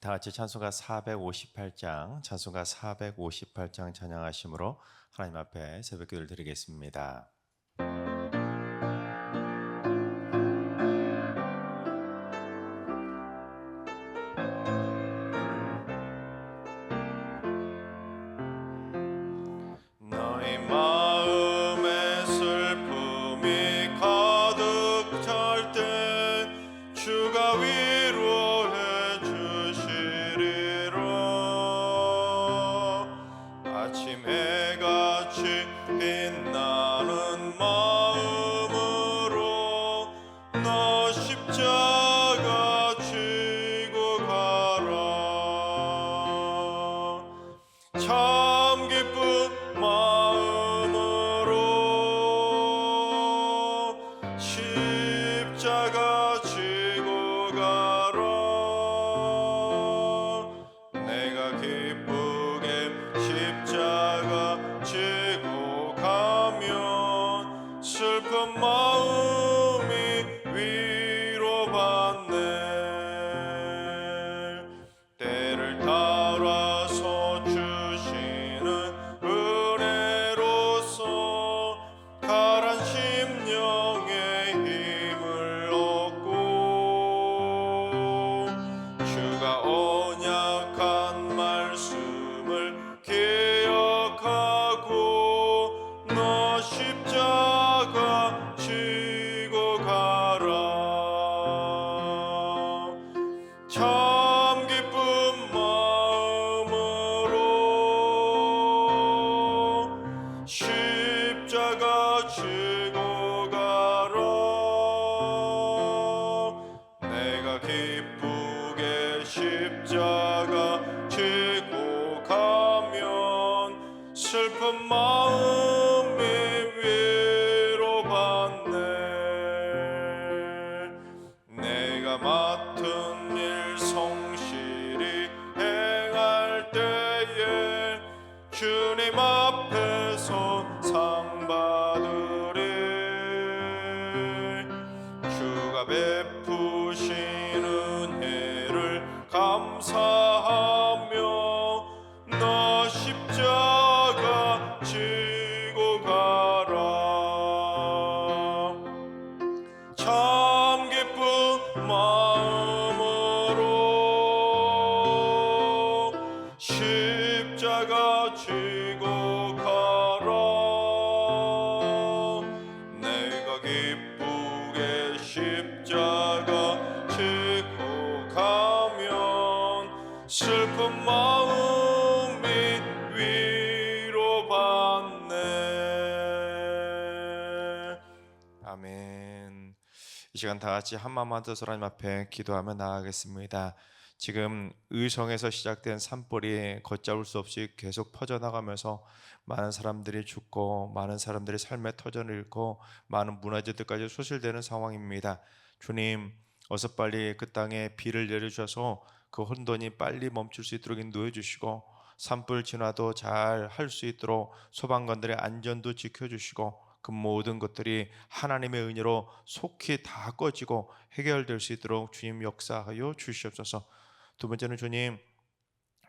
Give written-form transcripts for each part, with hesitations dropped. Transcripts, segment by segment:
다 같이 찬송가 458장, 찬송가 458장 찬양하심으로 하나님 앞에 새벽 기도를 드리겠습니다. 너희 마음에 슬픔이 가득 찰 때 주가 위로해 주시리라. 아침 해같이 빛나는 마음으로 너 십자가 지고 가라. 참 기쁜 마음으로 십자가 지고 가라. 내가 기쁘게 십자가 지고 가면 슬픈 마음이 위로받네. 때를 따라서 주시는 은혜로서 가란 심령의 힘을 얻고 주가 언약한 말씀을 기억하고 너 십자가 지고 가라. 참 기쁜 마음으로 십자가 지고 가라. 내가 기쁘게 십자가 지고 가면 슬픈 마음이 위로받네. 내가 맡은 일 성실히 행할 때에 주님 앞에서 상 받으리. 주가 베푸신 은혜를 감사하며 너 십자가 지고 가라. 참 기쁜 마음으로 십자가 지고 가라. 내가 기쁘게 십자가 지고 가면 슬픈 마음이 위로받네. 아멘. 이 시간 다 같이 한마음 한뜻으로 하나님 앞에 기도하며 나아가겠습니다. 지금 의성에서 시작된 산불이 걷잡을 수 없이 계속 퍼져나가면서 많은 사람들이 죽고 많은 사람들이 삶의 터전을 잃고 많은 문화재들까지 소실되는 상황입니다. 주님, 어서 빨리 그 땅에 비를 내려주셔서 그 혼돈이 빨리 멈출 수 있도록 인도해 주시고 산불 진화도 잘 할 수 있도록 소방관들의 안전도 지켜주시고 그 모든 것들이 하나님의 은혜로 속히 다 꺼지고 해결될 수 있도록 주님 역사하여 주시옵소서. 두 번째는 주님,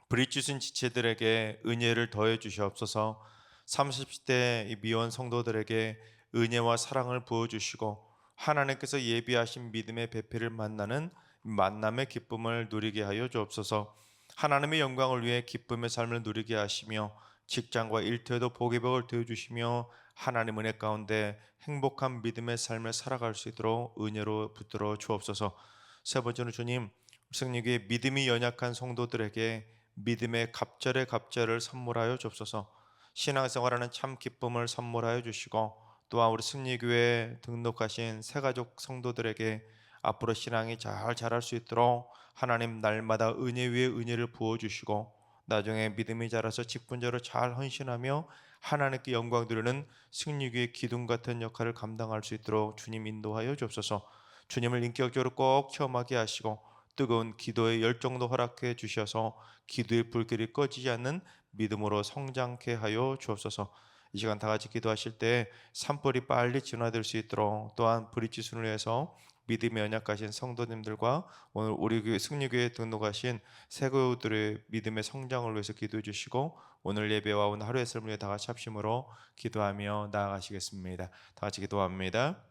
부딪히신 지체들에게 은혜를 더해 주시옵소서. 30대 미혼 성도들에게 은혜와 사랑을 부어주시고 하나님께서 예비하신 믿음의 배필을 만나는 만남의 기쁨을 누리게 하여 주옵소서. 하나님의 영광을 위해 기쁨의 삶을 누리게 하시며 직장과 일터에도 복의 벽을 되어주시며 하나님 은혜 가운데 행복한 믿음의 삶을 살아갈 수 있도록 은혜로 붙들어 주옵소서. 세 번째는 주님, 승리교회 믿음이 연약한 성도들에게 믿음의 갑절의 갑절을 선물하여 주옵소서. 신앙생활하는 참 기쁨을 선물하여 주시고 또한 우리 승리교회에 등록하신 새가족 성도들에게 앞으로 신앙이 잘 자랄 수 있도록 하나님 날마다 은혜 위에 은혜를 부어주시고 나중에 믿음이 자라서 직분자로 잘 헌신하며 하나님께 영광 드리는 승리교회의 기둥 같은 역할을 감당할 수 있도록 주님 인도하여 주옵소서. 주님을 인격적으로 꼭 체험하게 하시고 뜨거운 기도의 열정도 허락해 주셔서 기도의 불길이 꺼지지 않는 믿음으로 성장케 하여 주옵소서. 이 시간 다 같이 기도하실 때 산불이 빨리 진화될 수 있도록 또한 브릿지순을 위해서 믿음의 언약가신 성도님들과 오늘 우리 교회 승리교회에 등록하신 새교우들의 믿음의 성장을 위해서 기도해 주시고 오늘 예배와 오늘 하루의 삶을 위해 다 같이 합심으로 기도하며 나아가시겠습니다. 다 같이 기도합니다.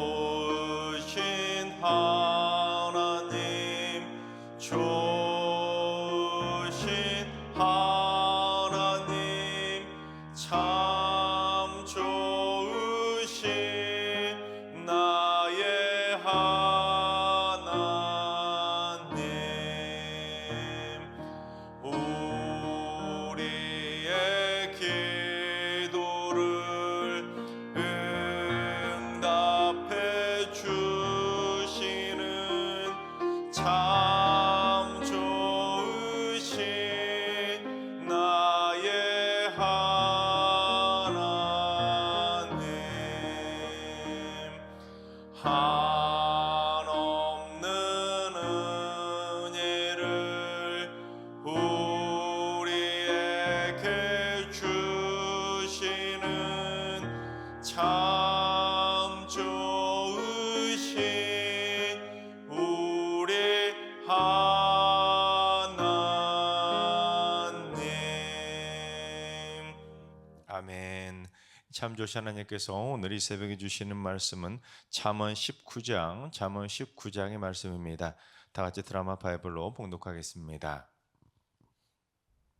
좋으신 하나님, 좋으신 하나님, 참 좋으신 나의 하나님, 우리의 기도를 응답해 주시는 참 좋으신 나의 하나님, 한없는 은혜를 우리에게 주시는 참 좋으신 우리 하나님. 아멘. 참 좋으신 하나님께서 오늘 이 새벽에 주시는 말씀은 잠언 19장의 말씀입니다. 다 같이 드라마 바이블로 봉독하겠습니다.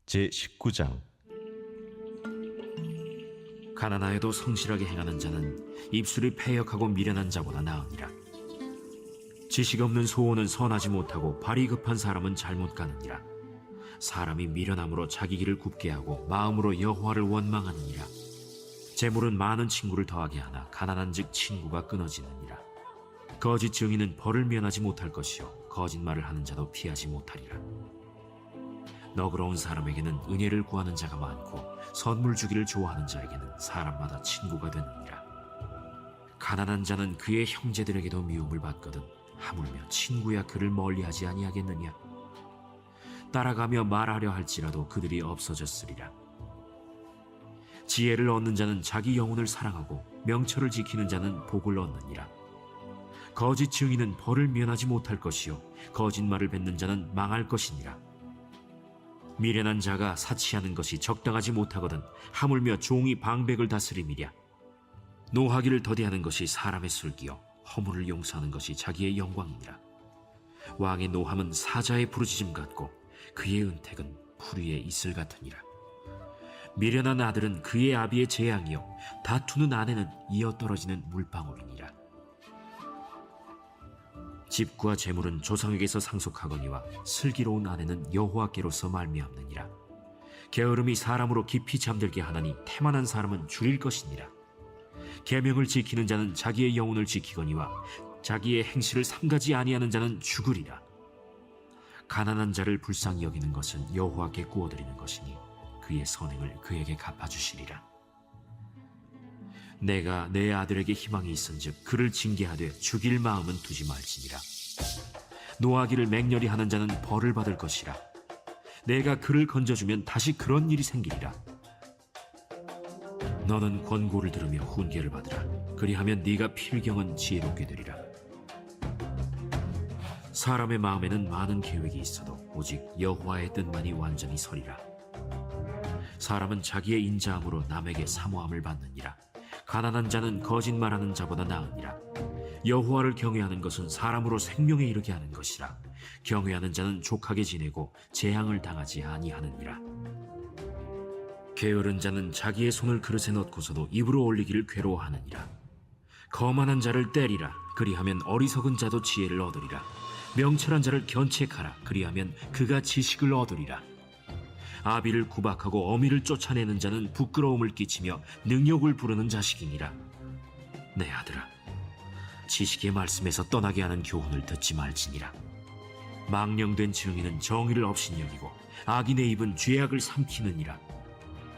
제19장. 가난하여도 성실하게 행하는 자는 입술이 패역하고 미련한 자보다 나으니라. 지식 없는 소원은 선하지 못하고 발이 급한 사람은 잘못 가느니라. 사람이 미련함으로 자기 길을 굽게 하고 마음으로 여호와를 원망하느니라. 재물은 많은 친구를 더하게 하나 가난한즉 친구가 끊어지느니라. 거짓 증인은 벌을 면하지 못할 것이요 거짓말을 하는 자도 피하지 못하리라. 너그러운 사람에게는 은혜를 구하는 자가 많고 선물 주기를 좋아하는 자에게는 사람마다 친구가 되느니라. 가난한 자는 그의 형제들에게도 미움을 받거든 하물며 친구야 그를 멀리하지 아니하겠느냐. 따라가며 말하려 할지라도 그들이 없어졌으리라. 지혜를 얻는 자는 자기 영혼을 사랑하고 명철을 지키는 자는 복을 얻느니라. 거짓 증인은 벌을 면하지 못할 것이요 거짓말을 뱉는 자는 망할 것이니라. 미련한 자가 사치하는 것이 적당하지 못하거든 하물며 종이 방백을 다스림이랴. 노하기를 더디하는 것이 사람의 술기요 허물을 용서하는 것이 자기의 영광이니라. 왕의 노함은 사자의 부르짖음 같고 그의 은택은 풀 위에 이슬 같으니라. 미련한 아들은 그의 아비의 재앙이요 다투는 아내는 이어 떨어지는 물방울이니라. 집과 재물은 조상에게서 상속하거니와 슬기로운 아내는 여호와께로서 말미암느니라. 게으름이 사람으로 깊이 잠들게 하나니 태만한 사람은 줄일 것이니라. 계명을 지키는 자는 자기의 영혼을 지키거니와 자기의 행실을 삼가지 아니하는 자는 죽으리라. 가난한 자를 불쌍히 여기는 것은 여호와께 구워드리는 것이니 그의 선행을 그에게 갚아주시리라. 내가 내 아들에게 희망이 있은즉 그를 징계하되 죽일 마음은 두지 말지니라. 노하기를 맹렬히 하는 자는 벌을 받을 것이라. 내가 그를 건져주면 다시 그런 일이 생기리라. 너는 권고를 들으며 훈계를 받으라. 그리하면 네가 필경은 지혜롭게 되리라. 사람의 마음에는 많은 계획이 있어도 오직 여호와의 뜻만이 완전히 서리라. 사람은 자기의 인자함으로 남에게 사모함을 받느니라. 가난한 자는 거짓말하는 자보다 나으니라. 여호와를 경외하는 것은 사람으로 생명에 이르게 하는 것이라. 경외하는 자는 족하게 지내고 재앙을 당하지 아니하느니라. 게으른 자는 자기의 손을 그릇에 넣고서도 입으로 올리기를 괴로워하느니라. 거만한 자를 때리라. 그리하면 어리석은 자도 지혜를 얻으리라. 명철한 자를 견책하라. 그리하면 그가 지식을 얻으리라. 아비를 구박하고 어미를 쫓아내는 자는 부끄러움을 끼치며 능욕을 부르는 자식이니라. 내 아들아, 지식의 말씀에서 떠나게 하는 교훈을 듣지 말지니라. 망령된 증인은 정의를 업신여기고 악인의 입은 죄악을 삼키느니라.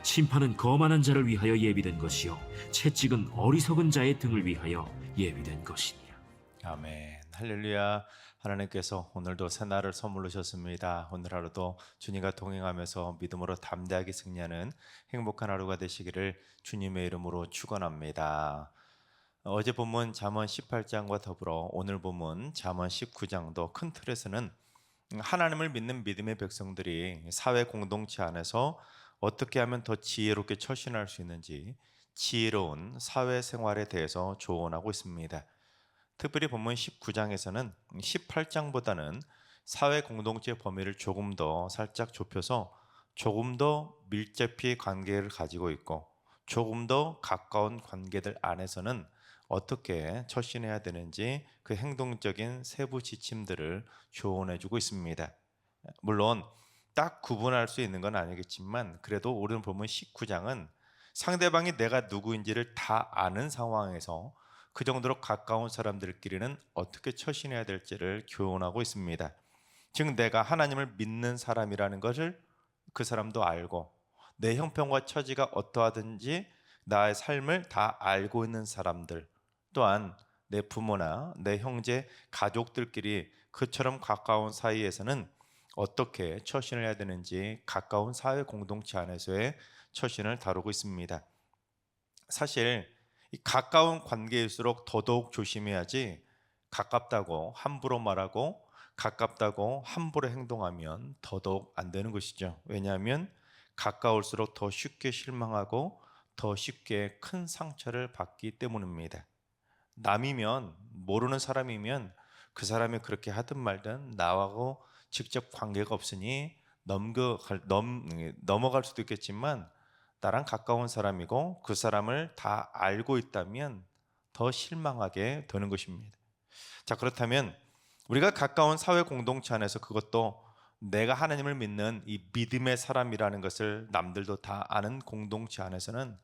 심판은 거만한 자를 위하여 예비된 것이요 채찍은 어리석은 자의 등을 위하여 예비된 것이니라. 아멘. 할렐루야. 하나님께서 오늘도 새날을 선물로 주셨습니다. 오늘 하루도 주님과 동행하면서 믿음으로 담대하게 승리하는 행복한 하루가 되시기를 주님의 이름으로 축원합니다. 어제 본문 잠언 18장과 더불어 오늘 본문 잠언 19장도 큰 틀에서는 하나님을 믿는 믿음의 백성들이 사회 공동체 안에서 어떻게 하면 더 지혜롭게 처신할 수 있는지 지혜로운 사회생활에 대해서 조언하고 있습니다. 특별히 본문 19장에서는 18장보다는 사회 공동체 범위를 조금 더 살짝 좁혀서 조금 더 밀접히 관계를 가지고 있고 조금 더 가까운 관계들 안에서는 어떻게 처신해야 되는지 그 행동적인 세부 지침들을 조언해주고 있습니다. 물론 딱 구분할 수 있는 건 아니겠지만 그래도 오늘 본문 19장은 상대방이 내가 누구인지를 다 아는 상황에서 그 정도로 가까운 사람들끼리는 어떻게 처신해야 될지를 교훈하고 있습니다. 즉 내가 하나님을 믿는 사람이라는 것을 그 사람도 알고 내 형편과 처지가 어떠하든지 나의 삶을 다 알고 있는 사람들, 또한 내 부모나 내 형제, 가족들끼리 그처럼 가까운 사이에서는 어떻게 처신을 해야 되는지 가까운 사회 공동체 안에서의 처신을 다루고 있습니다. 사실 이 가까운 관계일수록 더더욱 조심해야지 가깝다고 함부로 말하고 가깝다고 함부로 행동하면 더더욱 안 되는 것이죠. 왜냐하면 가까울수록 더 쉽게 실망하고 더 쉽게 큰 상처를 받기 때문입니다. 남이면 모르는 사람이면 그 사람이 그렇게 하든 말든 나하고 직접 관계가 없으니 넘어갈 수도 있겠지만 나랑 가까운 사람이고 그 사람을 다 알고 있다면 더 실망하게 되는 것입니다. 자, 그렇다면 우리가 가까운 사회 공동체 안에서 그것도 내가 하나님을 믿는 이 믿음의 사람이라는 것을 남들도 다 아는 공동체 안에서는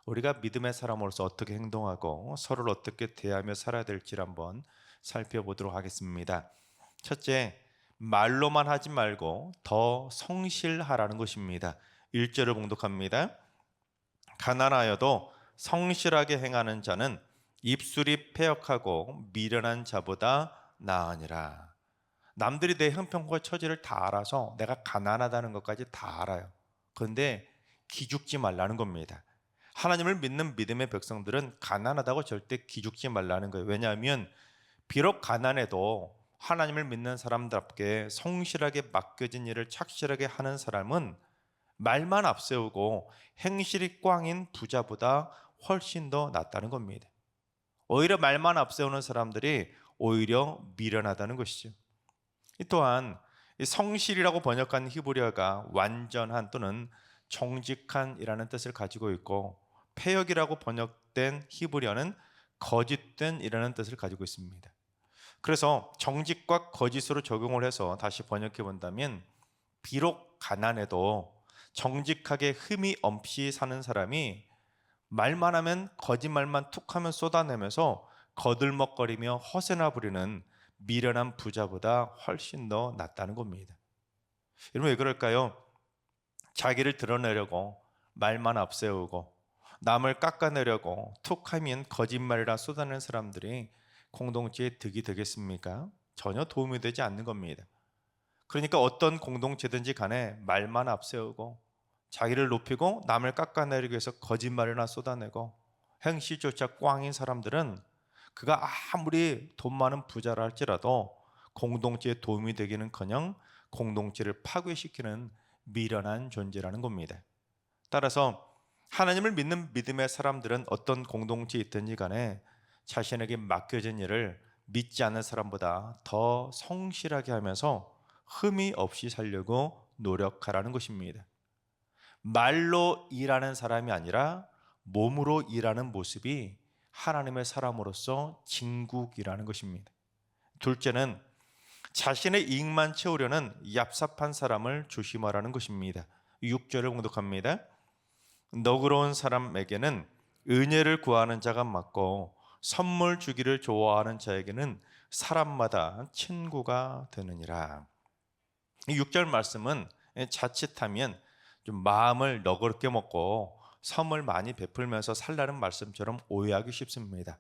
우리가 믿음의 사람으로서 어떻게 행동하고 서로를 어떻게 대하며 살아야 될지를 한번 살펴보도록 하겠습니다. 첫째, 말로만 하지 말고 더 성실하라는 것입니다. 1절을 봉독합니다. 가난하여도 성실하게 행하는 자는 입술이 패역하고 미련한 자보다 나으니라. 남들이 내 형편과 처지를 다 알아서 내가 가난하다는 것까지 다 알아요. 그런데 기죽지 말라는 겁니다. 하나님을 믿는 믿음의 백성들은 가난하다고 절대 기죽지 말라는 거예요. 왜냐하면 비록 가난해도 하나님을 믿는 사람답게 성실하게 맡겨진 일을 착실하게 하는 사람은 말만 앞세우고 행실이 꽝인 부자보다 훨씬 더 낫다는 겁니다. 오히려 말만 앞세우는 사람들이 오히려 미련하다는 것이죠. 이 또한 이 성실이라고 번역한 히브리어가 완전한 또는 정직한이라는 뜻을 가지고 있고, 패역이라고 번역된 히브리어는 거짓된이라는 뜻을 가지고 있습니다. 그래서 정직과 거짓으로 적용을 해서 다시 번역해 본다면, 비록 가난해도 정직하게 흠이 없이 사는 사람이 말만 하면 거짓말만 툭하면 쏟아내면서 거들먹거리며 허세나 부리는 미련한 부자보다 훨씬 더 낫다는 겁니다. 여러분, 왜 그럴까요? 자기를 드러내려고 말만 앞세우고 남을 깎아내려고 툭하면 거짓말이라 쏟아내는 사람들이 공동체에 득이 되겠습니까? 전혀 도움이 되지 않는 겁니다. 그러니까 어떤 공동체든지 간에 말만 앞세우고 자기를 높이고 남을 깎아내리기 위해서 거짓말이나 쏟아내고 행실조차 꽝인 사람들은 그가 아무리 돈 많은 부자라 할지라도 공동체에 도움이 되기는커녕 공동체를 파괴시키는 미련한 존재라는 겁니다. 따라서 하나님을 믿는 믿음의 사람들은 어떤 공동체에 있든지 간에 자신에게 맡겨진 일을 믿지 않는 사람보다 더 성실하게 하면서 흠이 없이 살려고 노력하라는 것입니다. 말로 일하는 사람이 아니라 몸으로 일하는 모습이 하나님의 사람으로서 진국이라는 것입니다. 둘째는 자신의 이익만 채우려는 얍삽한 사람을 조심하라는 것입니다. 6절을 봉독합니다. 너그러운 사람에게는 은혜를 구하는 자가 맞고 선물 주기를 좋아하는 자에게는 사람마다 친구가 되느니라. 이 6절 말씀은 자칫하면 좀 마음을 너그럽게 먹고 선물 많이 베풀면서 살라는 말씀처럼 오해하기 쉽습니다.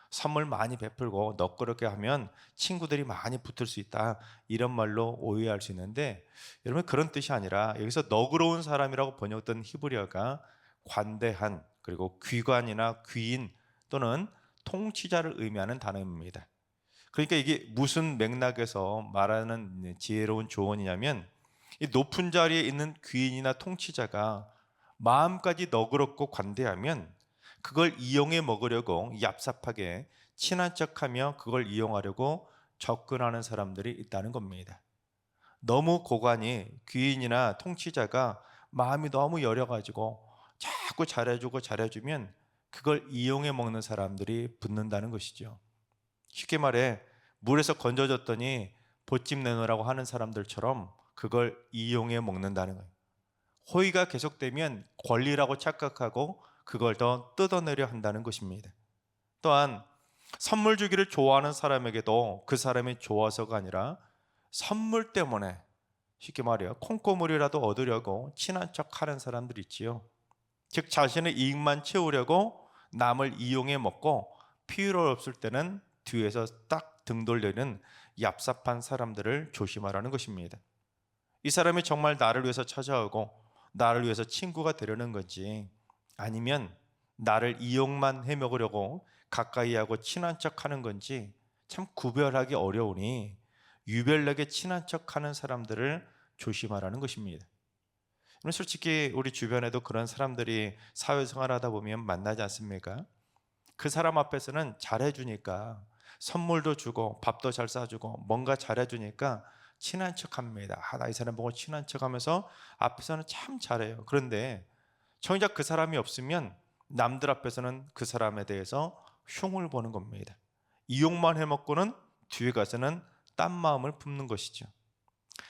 선물 많이 베풀고 너그럽게 하면 친구들이 많이 붙을 수 있다, 이런 말로 오해할 수 있는데, 여러분, 그런 뜻이 아니라 여기서 너그러운 사람이라고 번역된 히브리어가 관대한, 그리고 귀관이나 귀인 또는 통치자를 의미하는 단어입니다. 그러니까 이게 무슨 맥락에서 말하는 지혜로운 조언이냐면, 이 높은 자리에 있는 귀인이나 통치자가 마음까지 너그럽고 관대하면 그걸 이용해 먹으려고 얍삽하게 친한 척하며 그걸 이용하려고 접근하는 사람들이 있다는 겁니다. 너무 고관이, 귀인이나 통치자가 마음이 너무 여려가지고 자꾸 잘해주면 그걸 이용해 먹는 사람들이 붙는다는 것이죠. 쉽게 말해 물에서 건져졌더니 보찜 내놓으라고 하는 사람들처럼 그걸 이용해 먹는다는 거예요. 호의가 계속되면 권리라고 착각하고 그걸 더 뜯어내려 한다는 것입니다. 또한 선물 주기를 좋아하는 사람에게도 그 사람이 좋아서가 아니라 선물 때문에, 쉽게 말해요, 콩고물이라도 얻으려고 친한 척하는 사람들이 있지요. 즉 자신의 이익만 채우려고 남을 이용해 먹고 필요 없을 때는 뒤에서 딱 등 돌리는 얍삽한 사람들을 조심하라는 것입니다. 이 사람이 정말 나를 위해서 찾아오고 나를 위해서 친구가 되려는 건지, 아니면 나를 이용만 해먹으려고 가까이 하고 친한 척하는 건지 참 구별하기 어려우니 유별나게 친한 척하는 사람들을 조심하라는 것입니다. 솔직히 우리 주변에도 그런 사람들이 사회생활하다 보면 만나지 않습니까? 그 사람 앞에서는 잘해주니까 선물도 주고 밥도 잘 싸주고 뭔가 잘해주니까 친한 척합니다. 나 이 사람 보고 친한 척하면서 앞에서는 참 잘해요. 그런데 정작 그 사람이 없으면 남들 앞에서는 그 사람에 대해서 흉을 보는 겁니다. 이용만 해먹고는 뒤에 가서는 딴 마음을 품는 것이죠.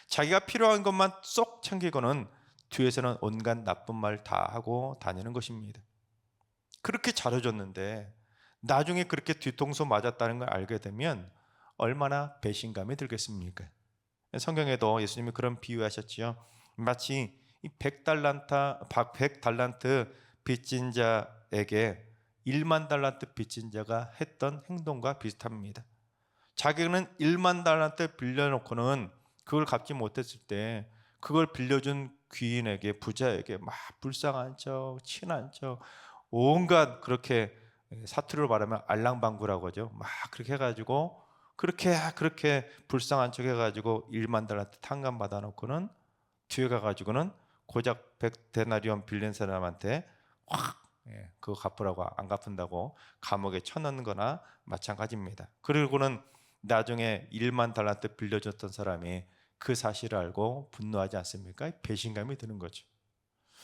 자기가 필요한 것만 쏙 챙기고는 뒤에서는 온갖 나쁜 말 다 하고 다니는 것입니다. 그렇게 잘해줬는데 나중에 그렇게 뒤통수 맞았다는 걸 알게 되면 얼마나 배신감이 들겠습니까? 성경에도 예수님이 그런 비유하셨지요. 마치 이 100달란트 빚진 자에게 1만 달란트 빚진 자가 했던 행동과 비슷합니다. 자기는 1만 달란트 빌려놓고는 그걸 갚지 못했을 때 그걸 빌려준 귀인에게, 부자에게 막 불쌍한 척, 친한 척, 온갖 그렇게, 사투리로 말하면 알랑방구라고 하죠. 막 그렇게 해가지고 그렇게 불쌍한 척 해가지고 1만 달란트 탕감 받아놓고는 뒤에 가가지고는 고작 100데나리온 빌린 사람한테 확 그거 갚으라고 안 갚는다고 감옥에 쳐넣는 거나 마찬가지입니다. 그리고는 나중에 1만 달란트 빌려줬던 사람이 그 사실을 알고 분노하지 않습니까? 배신감이 드는 거죠.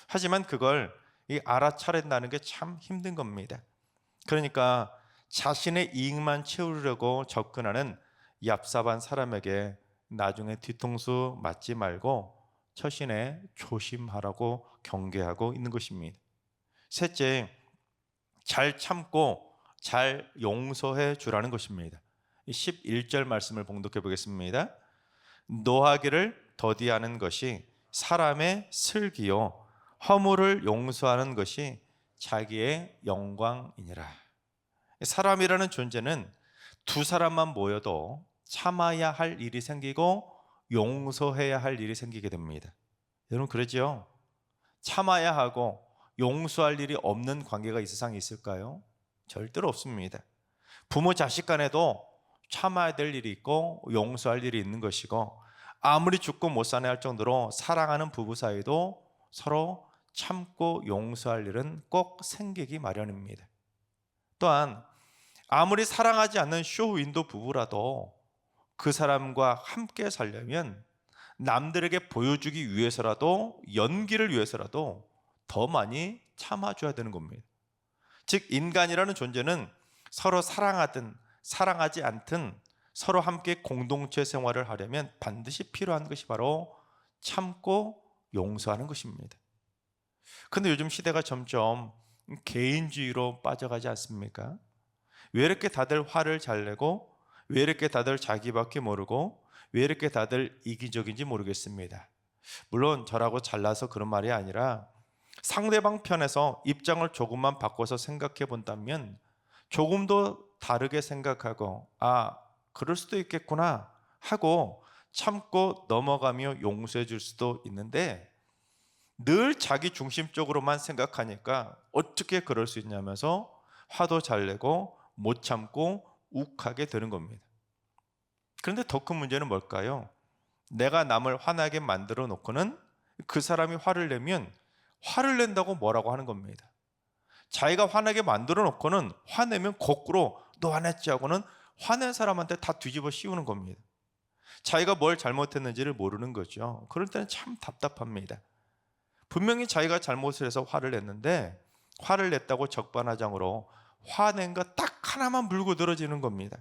하지만 그걸 알아차린다는 게 참 힘든 겁니다. 그러니까 자신의 이익만 채우려고 접근하는 얍삽한 사람에게 나중에 뒤통수 맞지 말고 처신에 조심하라고 경계하고 있는 것입니다. 셋째, 잘 참고 잘 용서해 주라는 것입니다. 11절 말씀을 봉독해 보겠습니다. 노하기를 더디하는 것이 사람의 슬기요 허물을 용서하는 것이 자기의 영광이니라. 사람이라는 존재는 두 사람만 모여도 참아야 할 일이 생기고 용서해야 할 일이 생기게 됩니다. 여러분 그러지요? 참아야 하고 용서할 일이 없는 관계가 이 세상에 있을까요? 절대로 없습니다. 부모 자식 간에도 참아야 될 일이 있고 용서할 일이 있는 것이고, 아무리 죽고 못 사내 할 정도로 사랑하는 부부 사이도 서로 참고 용서할 일은 꼭 생기기 마련입니다. 또한 아무리 사랑하지 않는 쇼윈도 부부라도 그 사람과 함께 살려면 남들에게 보여주기 위해서라도, 연기를 위해서라도 더 많이 참아줘야 되는 겁니다. 즉 인간이라는 존재는 서로 사랑하든 사랑하지 않든 서로 함께 공동체 생활을 하려면 반드시 필요한 것이 바로 참고 용서하는 것입니다. 그런데 요즘 시대가 점점 개인주의로 빠져가지 않습니까? 왜 이렇게 다들 화를 잘 내고, 왜 이렇게 다들 자기밖에 모르고, 왜 이렇게 다들 이기적인지 모르겠습니다. 물론 저라고 잘나서 그런 말이 아니라 상대방 편에서 입장을 조금만 바꿔서 생각해 본다면 조금 더 다르게 생각하고, 그럴 수도 있겠구나 하고 참고 넘어가며 용서해 줄 수도 있는데, 늘 자기 중심적으로만 생각하니까 어떻게 그럴 수 있냐면서 화도 잘 내고 못 참고 욱하게 되는 겁니다. 그런데 더 큰 문제는 뭘까요? 내가 남을 화나게 만들어 놓고는 그 사람이 화를 내면 화를 낸다고 뭐라고 하는 겁니다. 자기가 화나게 만들어 놓고는 화내면 거꾸로 너 화냈지 하고는 화낸 사람한테 다 뒤집어 씌우는 겁니다. 자기가 뭘 잘못했는지를 모르는 거죠. 그럴 때는 참 답답합니다. 분명히 자기가 잘못을 해서 화를 냈는데 화를 냈다고 적반하장으로 화낸 거 딱 하나만 물고 늘어지는 겁니다.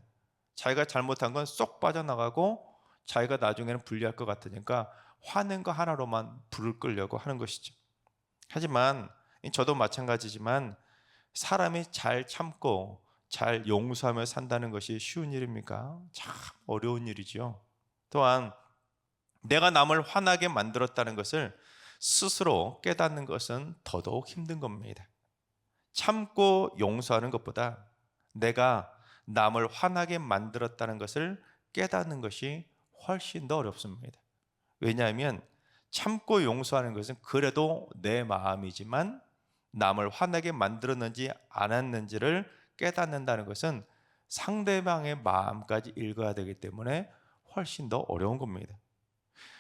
자기가 잘못한 건 쏙 빠져나가고 자기가 나중에는 불리할 것 같으니까 화낸 거 하나로만 불을 끌려고 하는 것이죠. 하지만 저도 마찬가지지만 사람이 잘 참고 잘 용서하며 산다는 것이 쉬운 일입니까? 참 어려운 일이죠. 또한 내가 남을 화나게 만들었다는 것을 스스로 깨닫는 것은 더더욱 힘든 겁니다. 참고 용서하는 것보다 내가 남을 화나게 만들었다는 것을 깨닫는 것이 훨씬 더 어렵습니다. 왜냐하면 참고 용서하는 것은 그래도 내 마음이지만 남을 화나게 만들었는지 않았는지를 깨닫는다는 것은 상대방의 마음까지 읽어야 되기 때문에 훨씬 더 어려운 겁니다.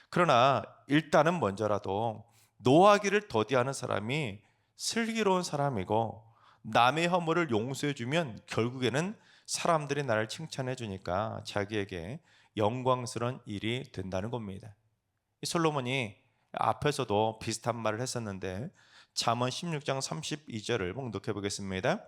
그러나 일단은 먼저라도 노하기를 더디하는 사람이 슬기로운 사람이고, 남의 허물을 용서해주면 결국에는 사람들이 나를 칭찬해 주니까 자기에게 영광스러운 일이 된다는 겁니다. 솔로몬이 앞에서도 비슷한 말을 했었는데 잠언 16장 32절을 봉독해 보겠습니다.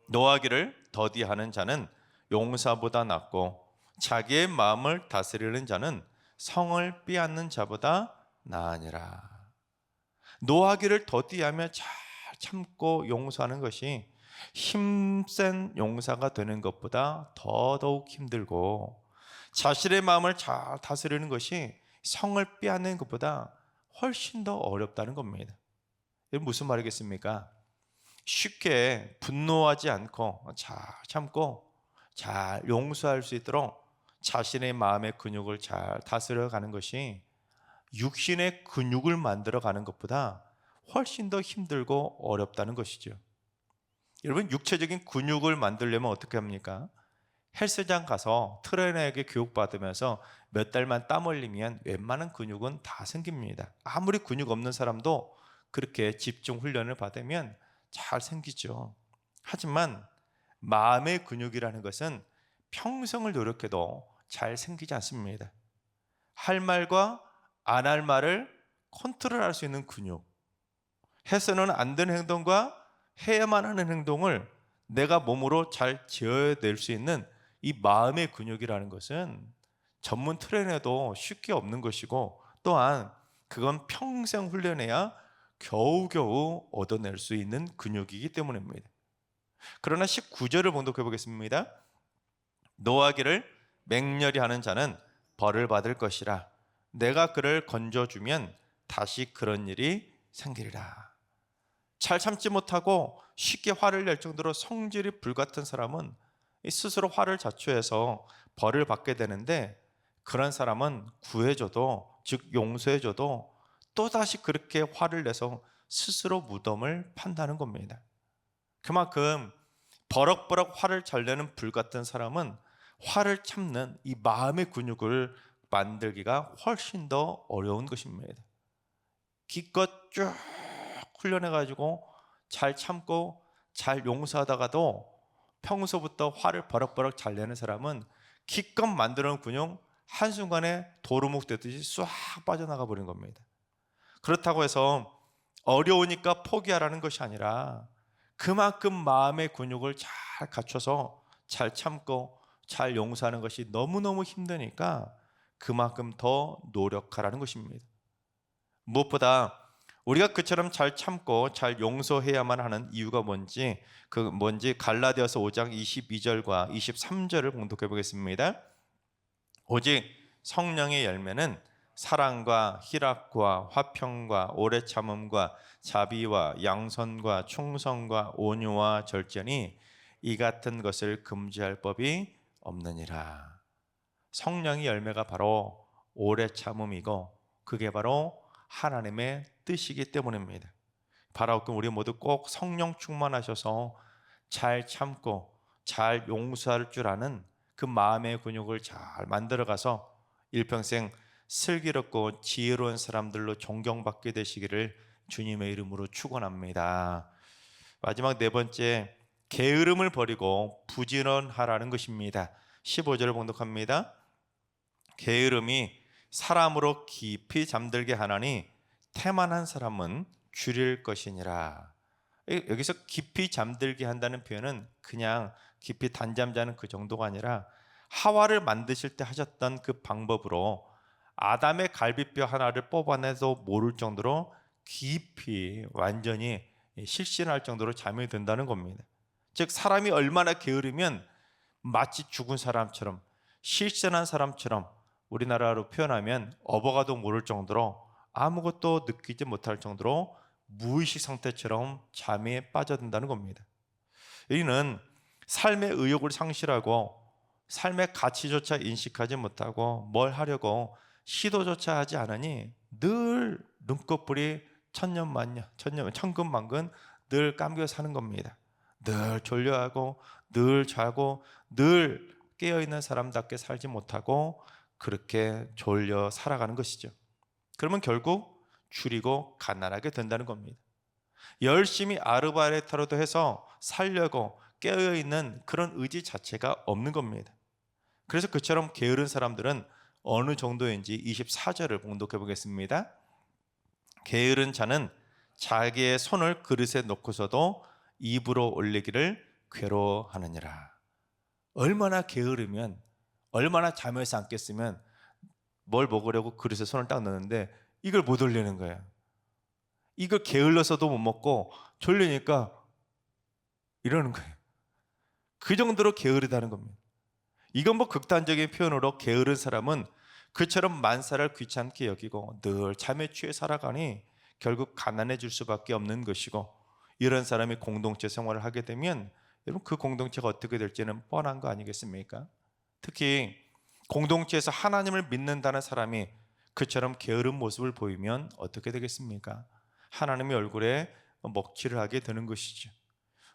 노하기를 더디하는 자는 용사보다 낫고 자기의 마음을 다스리는 자는 성을 빼앗는 자보다 나으니라. 노하기를 더디하며 잘 참고 용서하는 것이 힘센 용사가 되는 것보다 더더욱 힘들고, 자신의 마음을 잘 다스리는 것이 성을 빼앗는 것보다 훨씬 더 어렵다는 겁니다. 이게 무슨 말이겠습니까? 쉽게 분노하지 않고 잘 참고 잘 용서할 수 있도록 자신의 마음의 근육을 잘 다스려가는 것이 육신의 근육을 만들어가는 것보다 훨씬 더 힘들고 어렵다는 것이죠. 여러분, 육체적인 근육을 만들려면 어떻게 합니까? 헬스장 가서 트레이너에게 교육받으면서 몇 달만 땀 흘리면 웬만한 근육은 다 생깁니다. 아무리 근육 없는 사람도 그렇게 집중 훈련을 받으면 잘 생기죠. 하지만 마음의 근육이라는 것은 평생을 노력해도 잘 생기지 않습니다. 할 말과 안 할 말을 컨트롤할 수 있는 근육, 해서는 안 되는 행동과 해야만 하는 행동을 내가 몸으로 잘 지어낼 수 있는 이 마음의 근육이라는 것은 전문 트레이너도 쉽게 없는 것이고, 또한 그건 평생 훈련해야 겨우겨우 얻어낼 수 있는 근육이기 때문입니다. 그러나 19절을 봉독해 보겠습니다. 노하기를 맹렬히 하는 자는 벌을 받을 것이라. 내가 그를 건져주면 다시 그런 일이 생기리라. 잘 참지 못하고 쉽게 화를 낼 정도로 성질이 불같은 사람은 스스로 화를 자초해서 벌을 받게 되는데, 그런 사람은 구해줘도, 즉 용서해줘도 또다시 그렇게 화를 내서 스스로 무덤을 판다는 겁니다. 그만큼 버럭버럭 화를 잘 내는 불같은 사람은 화를 참는 이 마음의 근육을 만들기가 훨씬 더 어려운 것입니다. 기껏 쭉 훈련해가지고 잘 참고 잘 용서하다가도 평소부터 화를 버럭버럭 잘 내는 사람은 기껏 만들어 놓은 근육 한순간에 도루묵 되듯이 싹 빠져나가 버린 겁니다. 그렇다고 해서 어려우니까 포기하라는 것이 아니라 그만큼 마음의 근육을 잘 갖춰서 잘 참고 잘 용서하는 것이 너무너무 힘드니까 그만큼 더 노력하라는 것입니다. 무엇보다 우리가 그처럼 잘 참고 잘 용서해야만 하는 이유가 뭔지 갈라디아서 5장 22절과 23절을 봉독해 보겠습니다. 오직 성령의 열매는 사랑과 희락과 화평과 오래 참음과 자비와 양선과 충성과 온유와 절제니 이 같은 것을 금지할 법이 없느니라. 성령의 열매가 바로 오래 참음이고 그게 바로 하나님의 뜻이기 때문입니다. 바라옵금 우리 모두 꼭 성령 충만하셔서 잘 참고 잘 용서할 줄 아는 그 마음의 근육을 잘 만들어가서 일평생 슬기롭고 지혜로운 사람들로 존경받게 되시기를 주님의 이름으로 축원합니다. 마지막 네 번째, 게으름을 버리고 부지런하라는 것입니다. 15절을 봉독합니다. 게으름이 사람으로 깊이 잠들게 하나니 태만한 사람은 줄일 것이니라. 여기서 깊이 잠들게 한다는 표현은 그냥 깊이 단잠 자는 그 정도가 아니라 하와를 만드실 때 하셨던 그 방법으로 아담의 갈비뼈 하나를 뽑아내도 모를 정도로 깊이 완전히 실신할 정도로 잠이 든다는 겁니다. 즉 사람이 얼마나 게으르면 마치 죽은 사람처럼, 실신한 사람처럼, 우리나라로 표현하면 업어가도 모를 정도로 아무것도 느끼지 못할 정도로 무의식 상태처럼 잠에 빠져든다는 겁니다. 이는 삶의 의욕을 상실하고 삶의 가치조차 인식하지 못하고 뭘 하려고 시도조차 하지 않으니 늘 눈꺼풀이 천년만년, 천근만근 늘 감겨 사는 겁니다. 늘 졸려하고 늘 자고 늘 깨어있는 사람답게 살지 못하고 그렇게 졸려 살아가는 것이죠. 그러면 결국 줄이고 가난하게 된다는 겁니다. 열심히 아르바이트라도 해서 살려고 깨어있는 그런 의지 자체가 없는 겁니다. 그래서 그처럼 게으른 사람들은 어느 정도인지 24절을 봉독해 보겠습니다. 게으른 자는 자기의 손을 그릇에 놓고서도 입으로 올리기를 괴로워하느니라. 얼마나 게으르면, 얼마나 잠에서 안 깼으면 뭘 먹으려고 그릇에 손을 딱 넣는데 이걸 못 올리는 거예요. 이걸 게을러서도 못 먹고 졸리니까 이러는 거예요. 그 정도로 게으르다는 겁니다. 이건 뭐 극단적인 표현으로 게으른 사람은 그처럼 만사를 귀찮게 여기고 늘 잠에 취해 살아가니 결국 가난해질 수밖에 없는 것이고, 이런 사람이 공동체 생활을 하게 되면 여러분 그 공동체가 어떻게 될지는 뻔한 거 아니겠습니까? 특히 공동체에서 하나님을 믿는다는 사람이 그처럼 게으른 모습을 보이면 어떻게 되겠습니까? 하나님의 얼굴에 먹칠을 하게 되는 것이죠.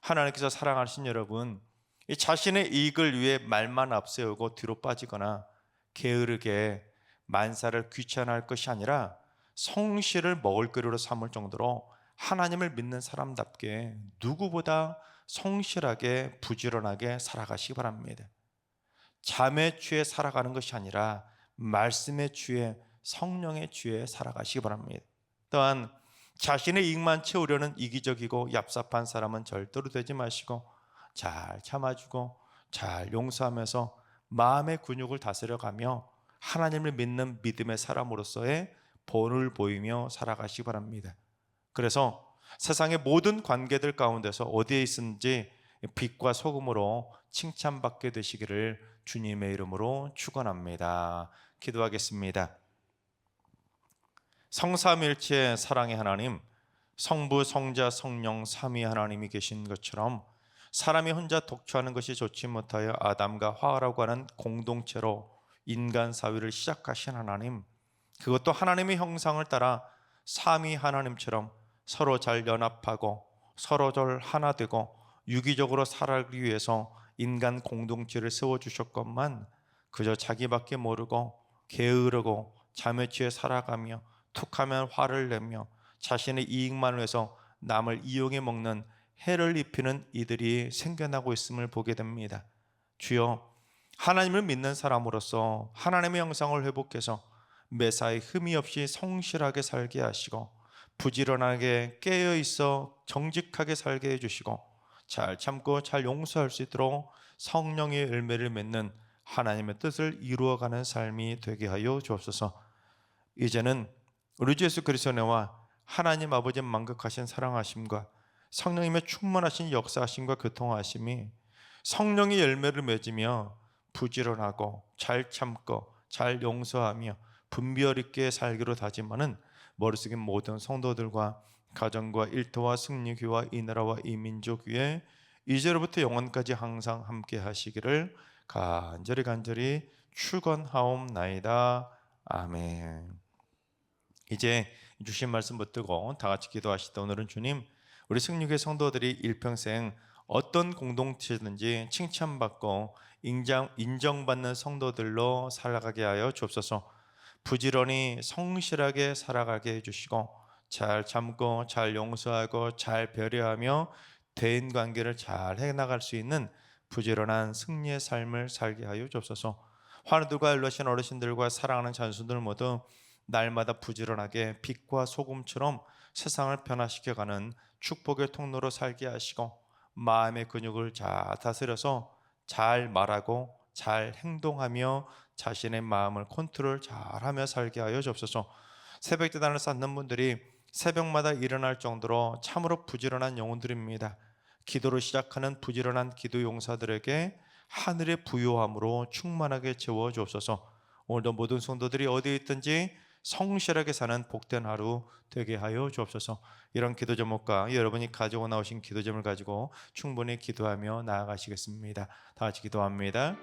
하나님께서 사랑하신 여러분, 이 자신의 이익을 위해 말만 앞세우고 뒤로 빠지거나 게으르게 만사를 귀찮아할 것이 아니라 성실을 먹을거리로 삼을 정도로 하나님을 믿는 사람답게 누구보다 성실하게 부지런하게 살아가시기 바랍니다. 잠에 취해 살아가는 것이 아니라 말씀에 취해 성령의 취해 살아가시기 바랍니다. 또한 자신의 이익만 채우려는 이기적이고 얍삽한 사람은 절대로 되지 마시고 잘 참아주고 잘 용서하면서 마음의 근육을 다스려가며 하나님을 믿는 믿음의 사람으로서의 본을 보이며 살아가시기 바랍니다. 그래서 세상의 모든 관계들 가운데서 어디에 있든지 빛과 소금으로 칭찬받게 되시기를 주님의 이름으로 축원합니다. 기도하겠습니다. 성삼일체의 사랑의 하나님, 성부, 성자, 성령 삼위 하나님이 계신 것처럼 사람이 혼자 독처하는 것이 좋지 못하여 아담과 하와라고 하는 공동체로 인간 사회를 시작하신 하나님, 그것도 하나님의 형상을 따라 삼위 하나님처럼 서로 잘 연합하고 서로 절 하나 되고 유기적으로 살아가기 위해서 인간 공동체를 세워주셨건만 그저 자기밖에 모르고 게으르고 잠에 취해 살아가며 툭하면 화를 내며 자신의 이익만 위해서 남을 이용해 먹는 해를 입히는 이들이 생겨나고 있음을 보게 됩니다. 주여, 하나님을 믿는 사람으로서 하나님의 형상을 회복해서 매사에 흠이 없이 성실하게 살게 하시고 부지런하게 깨어있어 정직하게 살게 해주시고 잘 참고 잘 용서할 수 있도록 성령의 열매를 맺는 하나님의 뜻을 이루어가는 삶이 되게 하여 주옵소서. 이제는 우리 주 예수 그리스도의 은혜와 하나님 아버지의 만극하신 사랑하심과 성령님의 충만하신 역사하심과 교통하심이 성령의 열매를 맺으며 부지런하고 잘 참고 잘 용서하며 분별 있게 살기로 다짐하는 머릿속의 모든 성도들과 가정과 일터와 승리교와 이 나라와 이 민족 위에 이제로부터 영원까지 항상 함께 하시기를 간절히 축원하옵나이다. 아멘. 이제 주신 말씀 붙들고 다 같이 기도하시다. 오늘은 주님, 우리 승리교회 성도들이 일평생 어떤 공동체든지 칭찬받고 인정받는 성도들로 살아가게 하여 주옵소서. 부지런히 성실하게 살아가게 해주시고 잘 참고 잘 용서하고 잘 배려하며 대인관계를 잘 해나갈 수 있는 부지런한 승리의 삶을 살게 하여 주옵소서. 환우들과 연로하신 어르신들과 사랑하는 자손들 모두 날마다 부지런하게 빛과 소금처럼 세상을 변화시켜가는 축복의 통로로 살게 하시고 마음의 근육을 잘 다스려서 잘 말하고 잘 행동하며 자신의 마음을 컨트롤 잘하며 살게 하여 주옵소서. 새벽 제단을 쌓는 분들이 새벽마다 일어날 정도로 참으로 부지런한 영혼들입니다. 기도로 시작하는 부지런한 기도 용사들에게 하늘의 부요함으로 충만하게 채워 주옵소서. 오늘도 모든 성도들이 어디에 있든지 성실하게 사는 복된 하루 되게 하여 주옵소서. 이런 기도 제목과 여러분이 가지고 나오신 기도 제목을 가지고 충분히 기도하며 나아가시겠습니다. 다 같이 기도합니다.